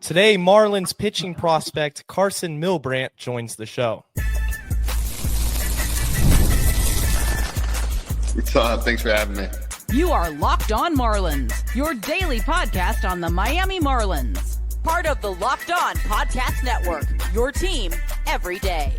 Today, Marlins pitching prospect Karson Milbrandt joins the show. What's up? Thanks for having me. You are Locked On Marlins, your daily podcast on the Miami Marlins. Part of the Locked On Podcast Network, your team every day.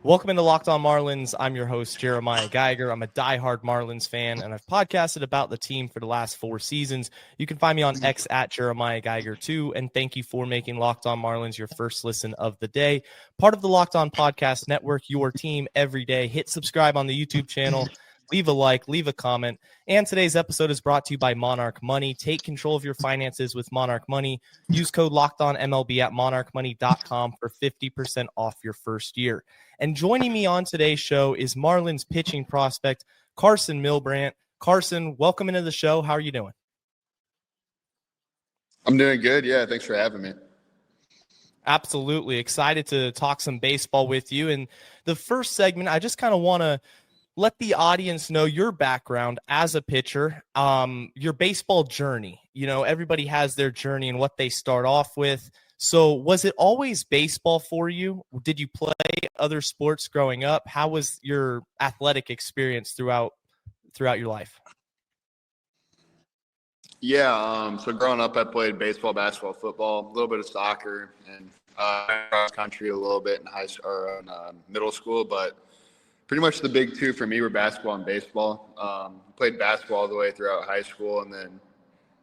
Welcome into Locked On Marlins. I'm your host, Jeremiah Geiger. I'm a diehard Marlins fan, and I've podcasted about the team for the last 4 seasons. You can find me on X at Jeremiah Geiger 2, and thank you for making Locked On Marlins your first listen of the day. Part of the Locked On Podcast Network, your team every day. Hit subscribe on the YouTube channel. Leave a like, leave a comment. And today's episode is brought to you by Monarch Money. Take control of your finances with Monarch Money. Use code LOCKEDONMLB at monarchmoney.com for 50% off your first year. And joining me on today's show is Marlins pitching prospect Karson Milbrandt. Karson, welcome into the show. How are you doing? I'm doing good. Yeah, thanks for having me. Absolutely. Excited to talk some baseball with you. And the first segment, I just kind of want to let the audience know your background as a pitcher, your baseball journey. You know, everybody has their journey and what they start off with. So was it always baseball for you? Did you play other sports growing up? How was your athletic experience throughout your life? Yeah, so growing up, I played baseball, basketball, football, a little bit of soccer, and cross country a little bit in middle school. But pretty much the big two for me were basketball and baseball. Played basketball all the way throughout high school, and then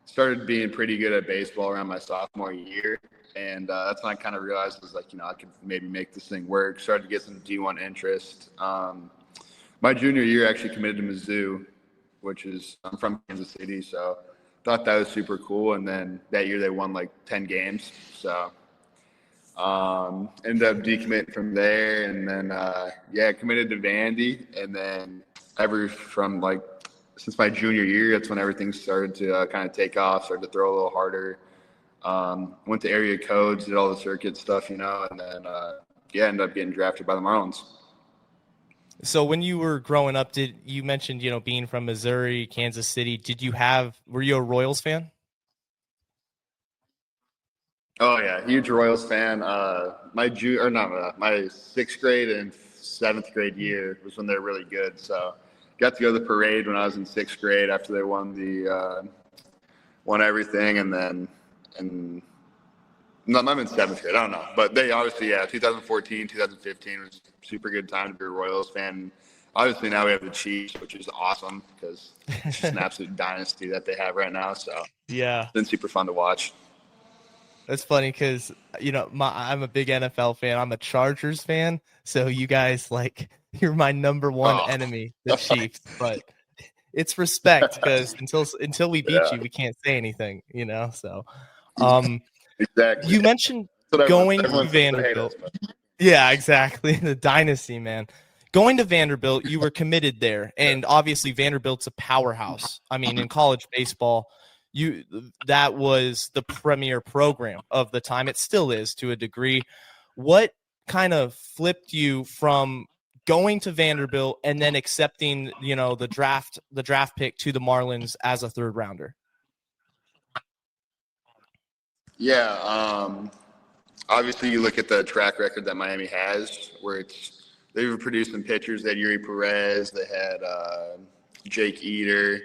started being pretty good at baseball around my sophomore year. And that's when I kind of realized I could maybe make this thing work. Started to get some D1 interest. My junior year, I actually committed to Mizzou, I'm from Kansas City, so thought that was super cool. And then that year they won like 10 games. So ended up decommitting from there. And then, committed to Vandy. And then since my junior year, that's when everything started to kind of take off, started to throw a little harder. Went to area codes, did all the circuit stuff, and then, ended up getting drafted by the Marlins. So when you were growing up, you mentioned, being from Missouri, Kansas City, were you a Royals fan? Oh yeah, huge Royals fan. My 6th grade and 7th grade year was when they were really good. So got to go to the parade when I was in 6th grade after they won everything, and no, I'm in 7th grade. I don't know. But they obviously, 2014, 2015 was a super good time to be a Royals fan. Obviously, now we have the Chiefs, which is awesome because it's just an absolute dynasty that they have right now. So, yeah, it's been super fun to watch. That's funny because, I'm a big NFL fan. I'm a Chargers fan. So you guys, you're my number one enemy, the Chiefs. But it's respect because until we beat you, we can't say anything, So, exactly. You mentioned going to Vanderbilt. Yeah, exactly. The dynasty, man. Going to Vanderbilt, you were committed there, and obviously Vanderbilt's a powerhouse. I mean, in college baseball, that was the premier program of the time. It still is to a degree. What kind of flipped you from going to Vanderbilt and then accepting, the draft pick to the Marlins as a 3rd rounder? Yeah, obviously you look at the track record that Miami has, where they were producing pitchers. They had Yuri Perez, they had Jake Eater,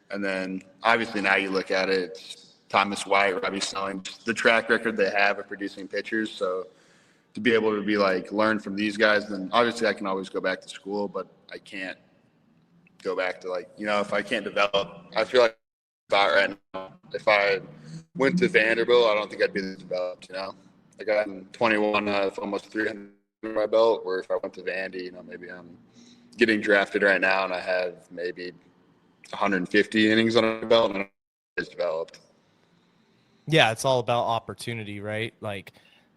and then obviously now you look at it, it's Thomas White, Robbie Snelling, the track record they have of producing pitchers. So to be able to learn from these guys, then obviously I can always go back to school, but I can't go back to if I can't develop. I feel like right now, if I went to Vanderbilt, I don't think I'd be this developed, I got 21 out of almost 300 in my belt, where if I went to Vandy, maybe I'm getting drafted right now and I have maybe 150 innings on my belt and it's developed. Yeah, it's all about opportunity, right?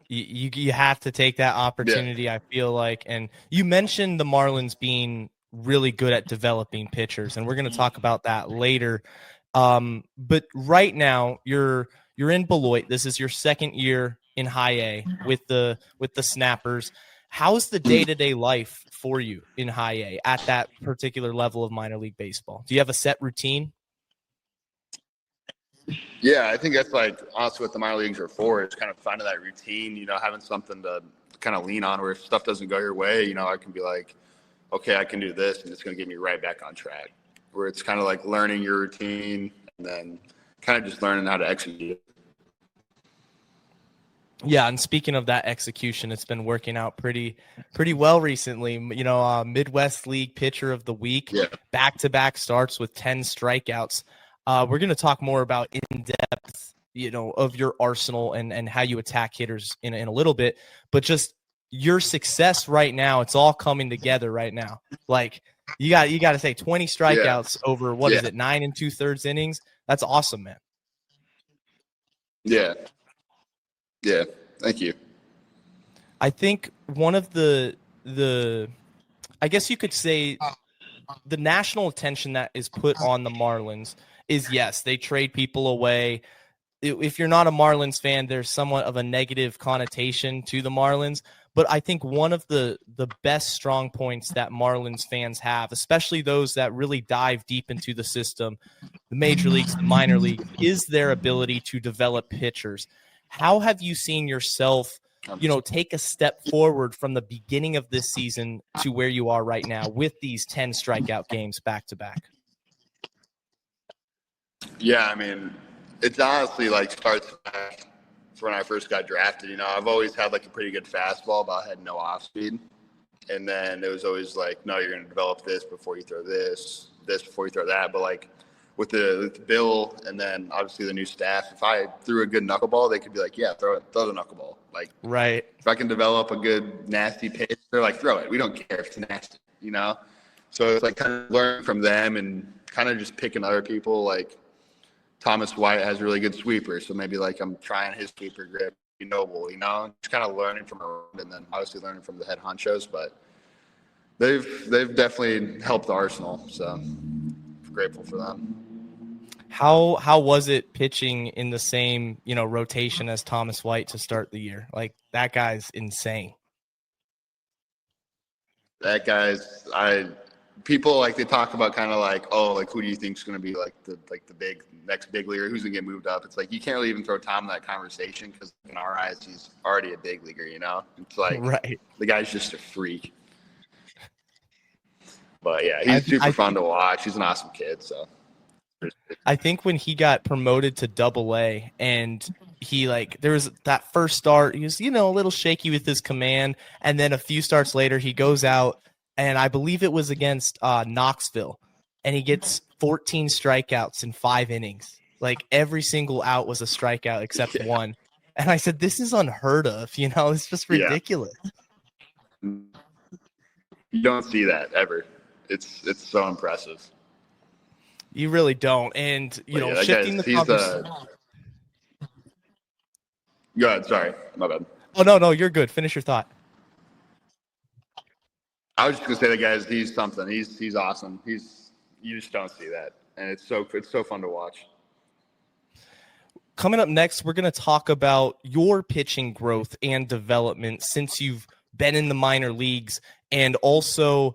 You have to take that opportunity, yeah. I feel like. And you mentioned the Marlins being really good at developing pitchers, and we're going to talk about that later. But right now you're in Beloit. This is your 2nd year in high A with the Snappers. How's the day-to-day life for you in high A at that particular level of minor league baseball? Do you have a set routine? Yeah, I think that's like also what the minor leagues are for, is kind of finding that routine, having something to kind of lean on where if stuff doesn't go your way, I can be like, okay, I can do this and it's going to get me right back on track. Where it's kind of like learning your routine and then kind of just learning how to execute. Yeah, and speaking of that execution, it's been working out pretty well recently. Midwest League Pitcher of the Week, back-to-back starts with 10 strikeouts. We're going to talk more about in-depth, of your arsenal and how you attack hitters in a little bit, but just your success right now, it's all coming together right now. Like you got to say 20 strikeouts over what is it, 9 2/3 innings? That's awesome, man. Yeah. Yeah, thank you. I think one of the I guess you could say the national attention that is put on the Marlins is, yes, they trade people away. If you're not a Marlins fan, there's somewhat of a negative connotation to the Marlins. But I think one of the best strong points that Marlins fans have, especially those that really dive deep into the system, the major leagues, the minor league, is their ability to develop pitchers. How have you seen yourself, take a step forward from the beginning of this season to where you are right now with these 10 strikeout games back to back? Yeah, I mean, it's honestly like starts back from when I first got drafted. I've always had like a pretty good fastball, but I had no off speed. And then it was always like, no, you're going to develop this before you throw this before you throw that. But like with the Bill and then obviously the new staff, if I threw a good knuckleball, they could be like, yeah, throw the knuckleball. Like, right. If I can develop a good nasty pitch, they're like, throw it. We don't care if it's nasty, So it's like kind of learning from them and kind of just picking other people. Like Thomas White has a really good sweeper, so maybe like I'm trying his sweeper grip, Noble, just kind of learning from around, and then obviously learning from the head honchos. But they've definitely helped the arsenal, so I'm grateful for them. How was it pitching in the same rotation as Thomas White to start the year? Like, that guy's insane. That guy's people like they talk about kind of like, oh, like who do you think is going to be like the next big leaguer, who's going to get moved up? It's like you can't really even throw Tom in that conversation because in our eyes he's already a big leaguer. It's like right. The guy's just a freak. But yeah, he's super fun to watch. He's an awesome kid. So I think when he got promoted to Double-A and he there was that first start, he was a little shaky with his command, and then a few starts later he goes out. And I believe it was against Knoxville, and he gets 14 strikeouts in 5 innings. Like, every single out was a strikeout except one. And I said, this is unheard of. It's just ridiculous. Yeah. You don't see that ever. It's so impressive. You really don't. And, shifting the conversation. Go ahead. Sorry. My bad. Oh, no, you're good. Finish your thought. I was just gonna say that guys, he's something. He's awesome. You just don't see that, and it's so fun to watch. Coming up next, we're gonna talk about your pitching growth and development since you've been in the minor leagues, and also,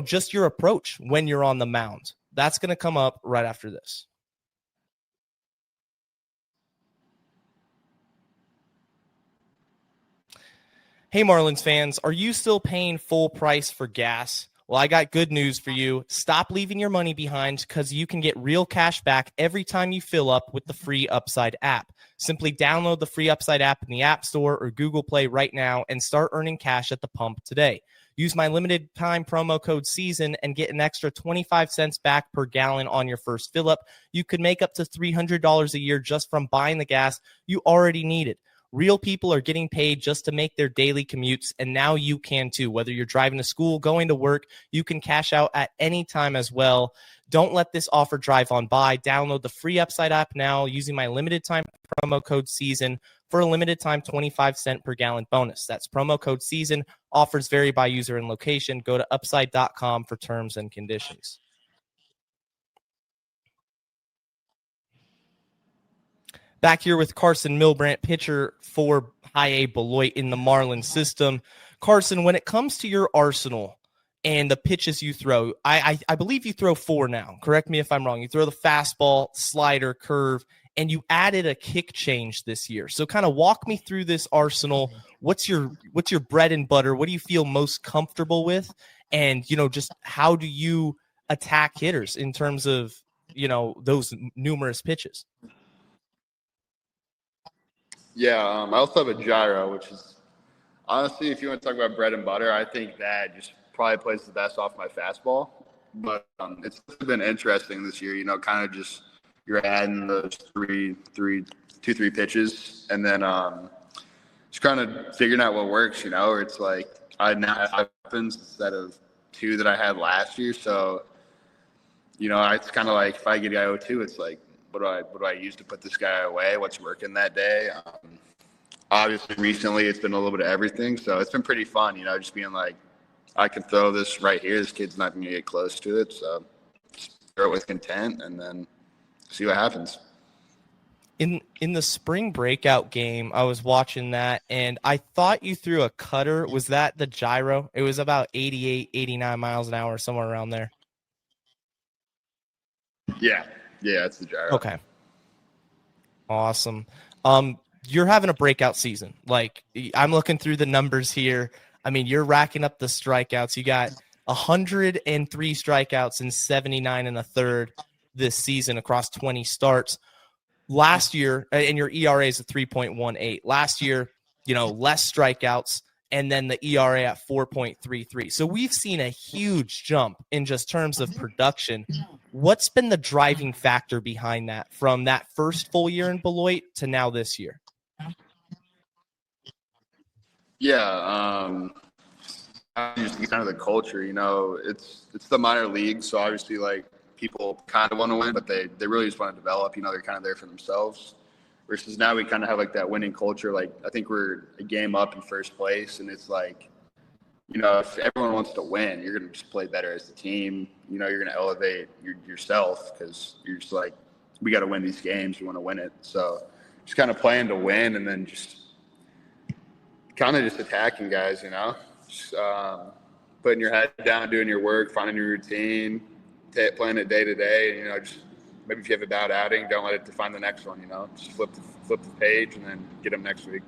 just your approach when you're on the mound. That's gonna come up right after this. Hey, Marlins fans, are you still paying full price for gas? Well, I got good news for you. Stop leaving your money behind because you can get real cash back every time you fill up with the free Upside app. Simply download the free Upside app in the App Store or Google Play right now and start earning cash at the pump today. Use my limited time promo code SEASON and get an extra 25 cents back per gallon on your first fill up. You could make up to $300 a year just from buying the gas you already needed. Real people are getting paid just to make their daily commutes, and now you can too. Whether you're driving to school, going to work, you can cash out at any time as well. Don't let this offer drive on by. Download the free Upside app now using my limited time promo code SEASON for a limited time 25 cent per gallon bonus. That's promo code SEASON. Offers vary by user and location. Go to upside.com for terms and conditions. Back here with Karson Milbrandt, pitcher for High A Beloit in the Marlins system. Karson, when it comes to your arsenal, and the pitches you throw. I believe you throw 4 now. Correct me if I'm wrong. You throw the fastball, slider, curve, and you added a kick change this year. So kind of walk me through this arsenal. What's your bread and butter? What do you feel most comfortable with? And, just how do you attack hitters in terms of, those numerous pitches? Yeah, I also have a gyro, which is honestly, if you want to talk about bread and butter, I think that just probably plays the best off my fastball. But it's been interesting this year, kind of just you're adding those three pitches, and then just kind of figuring out what works. Or it's like I now have 5 weapons instead of 2 that I had last year. So, it's kind of like if I get IO2, it's like what do I use to put this guy away? What's working that day? Obviously, recently it's been a little bit of everything, so it's been pretty fun. Just being like, I can throw this right here. This kid's not going to get close to it, so just throw it with content and then see what happens. In the spring breakout game, I was watching that, and I thought you threw a cutter. Was that the gyro? It was about 88, 89 miles an hour, somewhere around there. Yeah, it's the gyro. Okay. Awesome. You're having a breakout season. Like, I'm looking through the numbers here. I mean, you're racking up the strikeouts. You got 103 strikeouts and 79 and a third this season across 20 starts. Last year, and your ERA is a 3.18. Last year, less strikeouts, and then the ERA at 4.33. So we've seen a huge jump in just terms of production. What's been the driving factor behind that from that first full year in Beloit to now this year? Yeah, just kind of the culture, it's the minor league, so obviously like people kind of want to win, but they really just want to develop. They're kind of there for themselves. Versus now we kind of have like that winning culture. Like I think we're a game up in first place, and it's like, if everyone wants to win, you're going to just play better as a team. You're going to elevate yourself because you're just like, we got to win these games. We want to win it. So just kind of playing to win, and then just kind of just attacking guys. Just, putting your head down, doing your work, finding your routine, playing it day to day. Just maybe if you have a bad outing, don't let it define the next one. Just flip the page and then get them next week.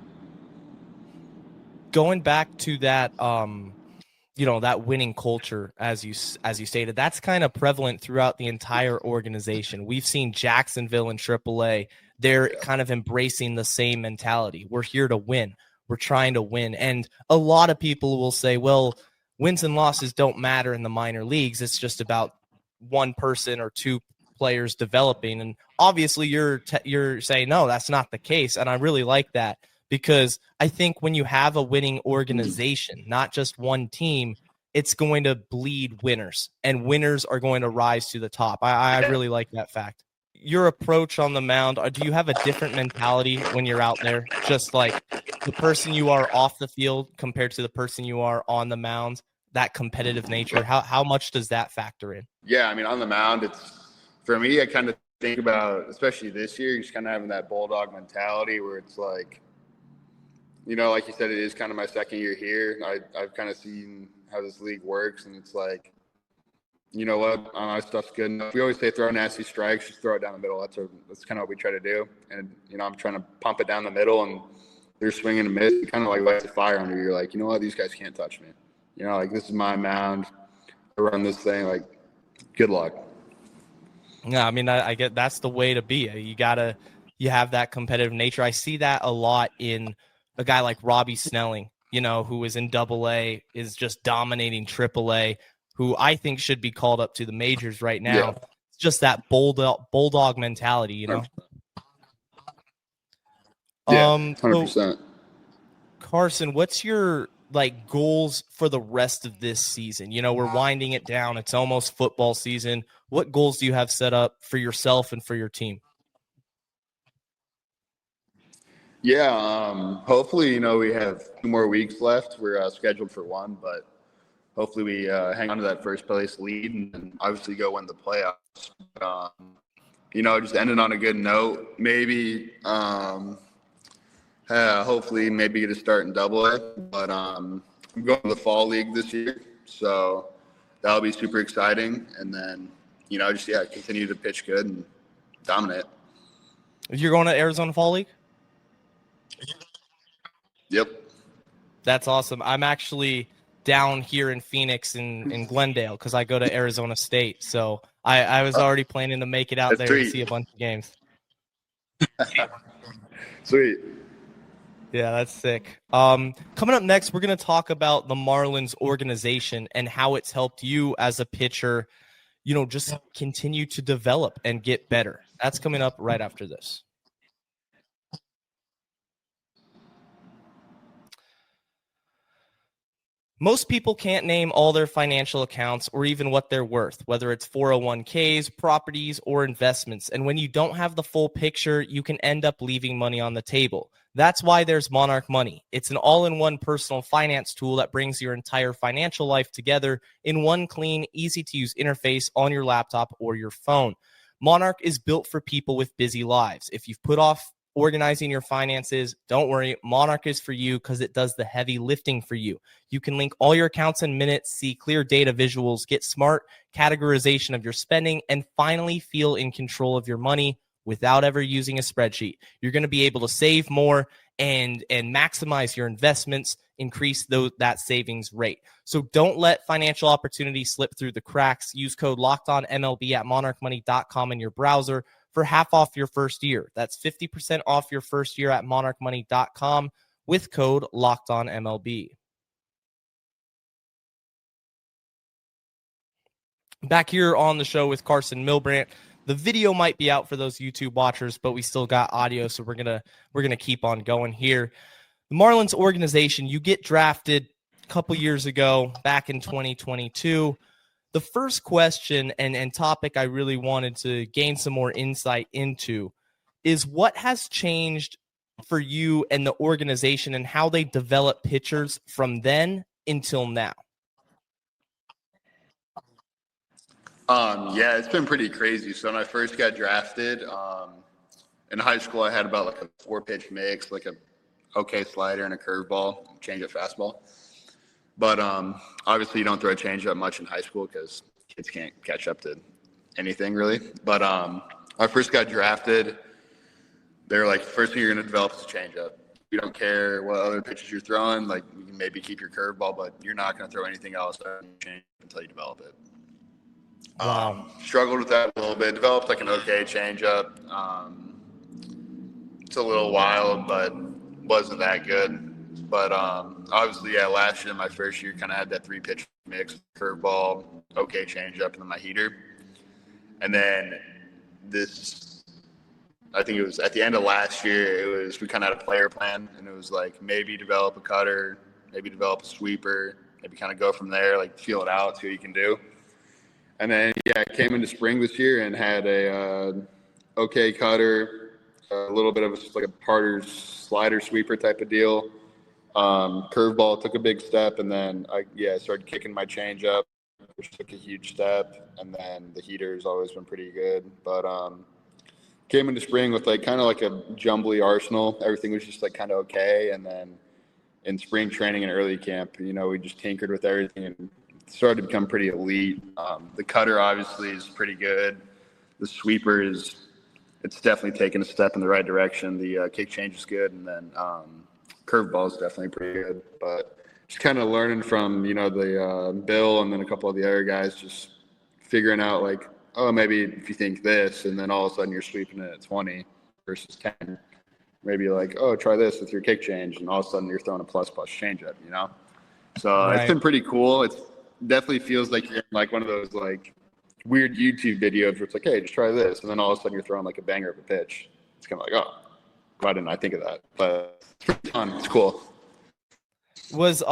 Going back to that, that winning culture, as you stated, that's kind of prevalent throughout the entire organization. We've seen Jacksonville and AAA; they're kind of embracing the same mentality. We're here to win. We're trying to win, and a lot of people will say, "Well, wins and losses don't matter in the minor leagues. It's just about one person or 2 players developing." And obviously you're saying, no, that's not the case. And I really like that, because I think when you have a winning organization, not just one team, it's going to bleed winners, and winners are going to rise to the top. I really like that fact. Your approach on the mound, do you have a different mentality when you're out there? Just like the person you are off the field compared to the person you are on the mound, that competitive nature, how much does that factor in? Yeah, I mean, on the mound, it's for me, I kind of think about, especially this year, just kind of having that bulldog mentality where it's like, like you said, it is kind of my second year here. I've kind of seen how this league works, and it's like, you know what, my stuff's good enough. We always say throw nasty strikes, just throw it down the middle. That's kind of what we try to do. And, I'm trying to pump it down the middle, and they're swinging and miss. It kind of like lights a fire under you. You're like, you know what, these guys can't touch me. Like, this is my mound. I run this thing. Like, good luck. Yeah, I mean, I get that's the way to be. You have that competitive nature. I see that a lot in a guy like Robbie Snelling, who is in AA, is just dominating AAA, who I think should be called up to the majors right now. Yeah. It's just that bulldog mentality, Yeah, 100%. So, Karson, what's your goals for the rest of this season? We're winding it down. It's almost football season. What goals do you have set up for yourself and for your team? Yeah, hopefully, we have 2 more weeks left. We're scheduled for 1, but hopefully we hang on to that first place lead and obviously go win the playoffs. Just ending on a good note. Maybe, hopefully, maybe get a start in AA. But I'm going to the fall league this year, so that'll be super exciting. And then, just continue to pitch good and dominate. You're going to Arizona Fall League? Yep. That's awesome. I'm actually down here in Phoenix in Glendale because I go to Arizona State. So I was already planning to make it out there and see a bunch of games. Sweet. Yeah, that's sick. Coming up next, we're going to talk about the Marlins organization and how it's helped you as a pitcher, just continue to develop and get better. That's coming up right after this. Most people can't name all their financial accounts or even what they're worth, whether it's 401ks, properties, or investments. And when you don't have the full picture, you can end up leaving money on the table. That's why there's Monarch Money. It's an all-in-one personal finance tool that brings your entire financial life together in one clean, easy-to-use interface on your laptop or your phone. Monarch is built for people with busy lives. If you've put off organizing your finances, don't worry. Monarch is for you because it does the heavy lifting for you. You can link all your accounts in minutes, see clear data visuals, get smart categorization of your spending, and finally feel in control of your money without ever using a spreadsheet. You're going to be able to save more and maximize your investments, increase that savings rate. So don't let financial opportunity slip through the cracks. Use code LOCKEDONMLB at monarchmoney.com in your browser for half off your first year. That's 50% off your first year at monarchmoney.com with code LOCKEDONMLB. Back here on the show with Karson Milbrandt. The video might be out for those YouTube watchers, but we still got audio, so we're gonna keep on going here. The Marlins organization, you get drafted a couple years ago, back in 2022. The first question and topic I really wanted to gain some more insight into is what has changed for you and the organization and how they develop pitchers from then until now. Yeah, it's been pretty crazy. So when I first got drafted, in high school, I had about like a 4-pitch mix, like a okay slider and a curveball, change-up fastball. But obviously, you don't throw a change-up much in high school because kids can't catch up to anything really. But I first got drafted. They were like, first thing you're going to develop is a change-up. You don't care what other pitches you're throwing. Like, you can maybe keep your curveball, but you're not going to throw anything else until you develop it. Wow. Struggled with that a little bit. Developed like an okay changeup. It's a little wild, but wasn't that good. But obviously, yeah, last year, my first year, kind of had that 3-pitch mix: curveball, okay changeup, and then my heater. And then I think it was at the end of last year, we kind of had a player plan, and it was like maybe develop a cutter, maybe develop a sweeper, maybe kind of go from there, like feel it out, see what you can do. And then, yeah, I came into spring this year and had a okay cutter, a little bit of like a Carter's slider sweeper type of deal. Curveball took a big step, and then I started kicking my change up, which took a huge step. And then the heater's always been pretty good. But came into spring with like kind of like a jumbly arsenal. Everything was just like kind of okay. And then in spring training and early camp, we just tinkered with everything and started to become pretty elite. The cutter obviously is pretty good. The sweeper it's definitely taken a step in the right direction. The kick change is good, and then curveball is definitely pretty good. But just kind of learning from the Bill and then a couple of the other guys, just figuring out like, oh, maybe if you think this, and then all of a sudden you're sweeping it at 20 versus 10. Maybe like, oh, try this with your kick change, and all of a sudden you're throwing a plus changeup. So Right. It's been pretty cool. It's definitely feels like you're in like one of those like weird YouTube videos where it's like, hey, just try this, and then all of a sudden you're throwing like a banger of a pitch. It's kind of like, oh, why didn't I think of that? But it's pretty fun. It's cool. Was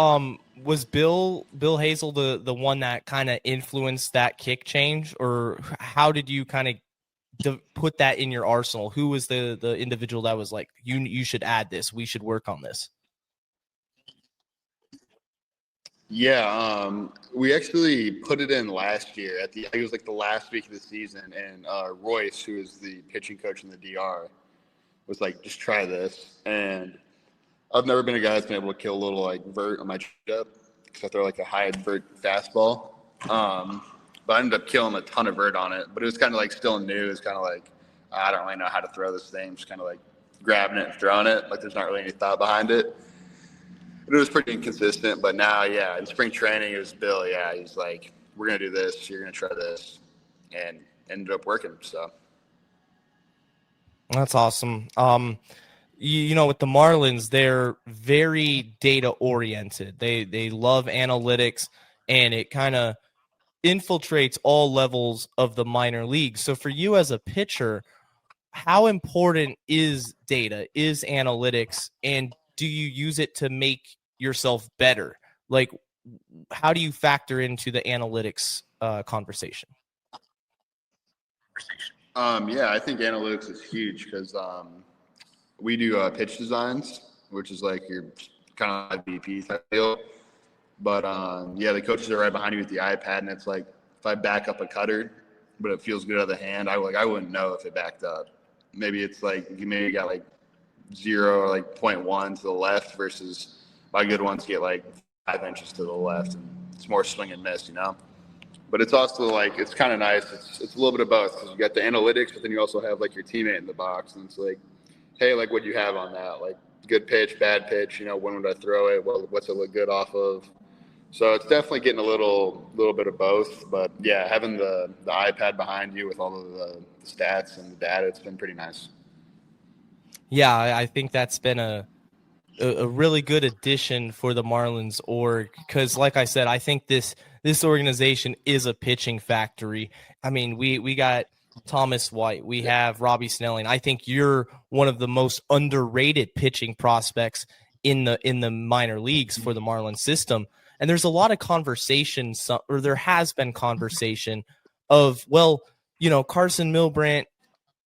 Bill Hazel the one that kind of influenced that kick change, or how did you kind of put that in your arsenal? Who was the individual that was like, you should add this, we should work on this? Yeah, we actually put it in last year I think it was like the last week of the season, and Royce, who is the pitching coach in the DR, was like, just try this. And I've never been a guy that's been able to kill a little like vert on my changeup because I throw like a high vert fastball, But I ended up killing a ton of vert on it. But it was kind of like still new. It's kind of like, I don't really know how to throw this thing. Just kind of like grabbing it and throwing it. Like there's not really any thought behind it. And it was pretty inconsistent. But now, yeah, in spring training, it was Bill. Yeah, he's like, we're going to do this. You're going to try this. And ended up working. So that's awesome. You know, with the Marlins, they're very data oriented. They love analytics, and it kind of infiltrates all levels of the minor leagues. So for you as a pitcher, how important is data, is analytics, and do you use it to make yourself better? Like, how do you factor into the analytics conversation? Yeah, I think analytics is huge because we do pitch designs, which is like your kind of VP type deal. But yeah, the coaches are right behind you with the iPad, and it's like if I back up a cutter, but it feels good out of the hand, I wouldn't know if it backed up. Maybe it's like you maybe got like 0 or like 0.1 to the left versus my good ones get like 5 inches to the left, and it's more swing and miss, you know. But it's also like it's kind of nice. It's a little bit of both because you got the analytics, but then you also have like your teammate in the box, and it's like, hey, like what do you have on that? Like good pitch, bad pitch. You know, when would I throw it? What's it look good off of? So it's definitely getting a little bit of both. But yeah, having the iPad behind you with all of the stats and the data, it's been pretty nice. Yeah, I think that's been a really good addition for the Marlins org because, like I said, I think this organization is a pitching factory. I mean, we got Thomas White, we have Robbie Snelling. I think you're one of the most underrated pitching prospects in the minor leagues for the Marlins system. And there's a lot of conversation, or there has been conversation of, well, you know, Karson Milbrandt,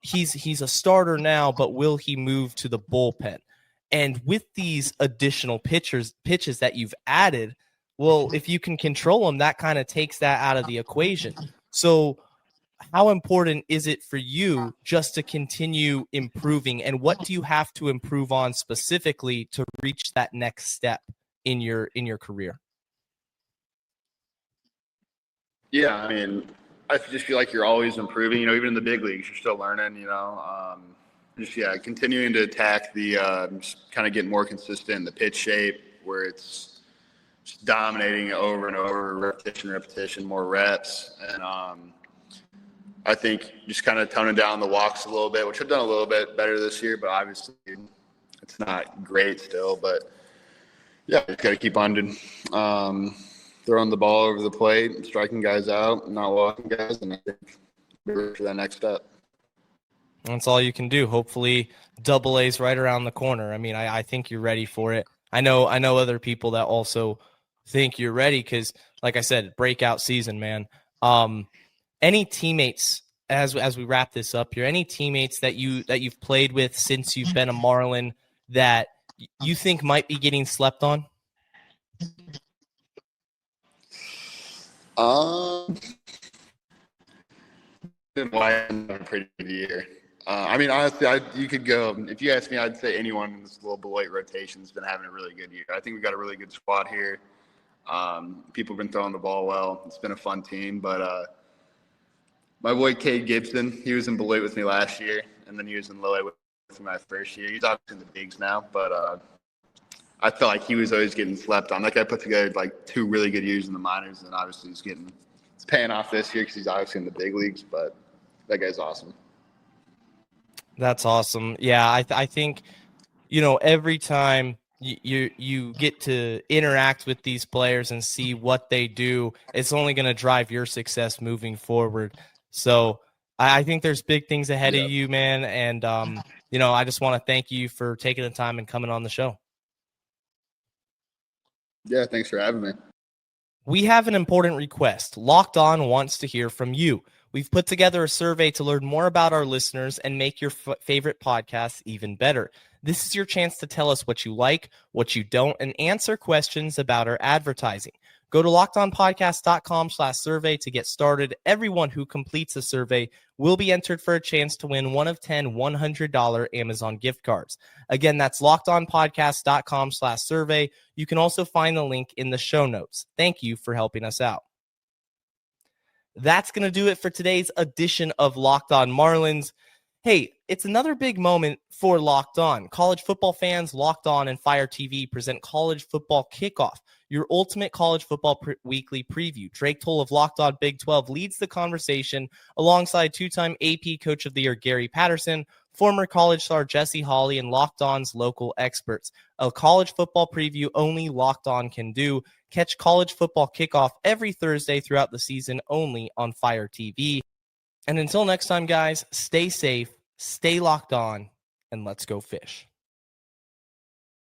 he's a starter now, but will he move to the bullpen? And with these additional pitches that you've added, well, if you can control them, that kind of takes that out of the equation. So how important is it for you just to continue improving? And what do you have to improve on specifically to reach that next step in your career? Yeah, I mean, I just feel like you're always improving. You know, even in the big leagues, you're still learning. You know, continuing to attack the just kind of getting more consistent in the pitch shape where it's just dominating over and over, repetition, more reps, and I think just kind of toning down the walks a little bit, which I've done a little bit better this year, but obviously it's not great still. But yeah, just got to keep on doing. Throwing the ball over the plate, striking guys out, not walking guys, and I think we're ready for that next step. That's all you can do. Hopefully, Double A's right around the corner. I mean, I think you're ready for it. I know other people that also think you're ready because, like I said, breakout season, man. Any teammates as we wrap this up here? Any teammates that you've played with since you've been a Marlin that you think might be getting slept on? Been a pretty good year. I mean, honestly, you could go. If you ask me, I'd say anyone in this little Beloit rotation has been having a really good year. I think we've got a really good squad here. People have been throwing the ball well. It's been a fun team. But my boy Cade Gibson, he was in Beloit with me last year, and then he was in Lilley with me my first year. He's obviously in the bigs now, but I felt like he was always getting slept on. That guy put together like 2 really good years in the minors, and obviously it's paying off this year because he's obviously in the big leagues. But that guy's awesome. That's awesome. Yeah, I think, you know, every time you get to interact with these players and see what they do, it's only going to drive your success moving forward. So I think there's big things ahead of you, man. And, you know, I just want to thank you for taking the time and coming on the show. Yeah, thanks for having me. We have an important request. Locked On wants to hear from you. We've put together a survey to learn more about our listeners and make your favorite podcasts even better. This is your chance to tell us what you like, what you don't, and answer questions about our advertising. Go to lockedonpodcast.com/survey to get started. Everyone who completes a survey will be entered for a chance to win one of 10 $100 Amazon gift cards. Again, that's lockedonpodcast.com/survey. You can also find the link in the show notes. Thank you for helping us out. That's going to do it for today's edition of Locked On Marlins. Hey, it's another big moment for Locked On. College football fans, Locked On and Fire TV present College Football Kickoff, your ultimate college football weekly preview. Drake Toll of Locked On Big 12 leads the conversation alongside two-time AP Coach of the Year Gary Patterson, former college star Jesse Hawley, and Locked On's local experts. A college football preview only Locked On can do. Catch College Football Kickoff every Thursday throughout the season only on Fire TV. And until next time, guys, stay safe, stay locked on, and let's go fish.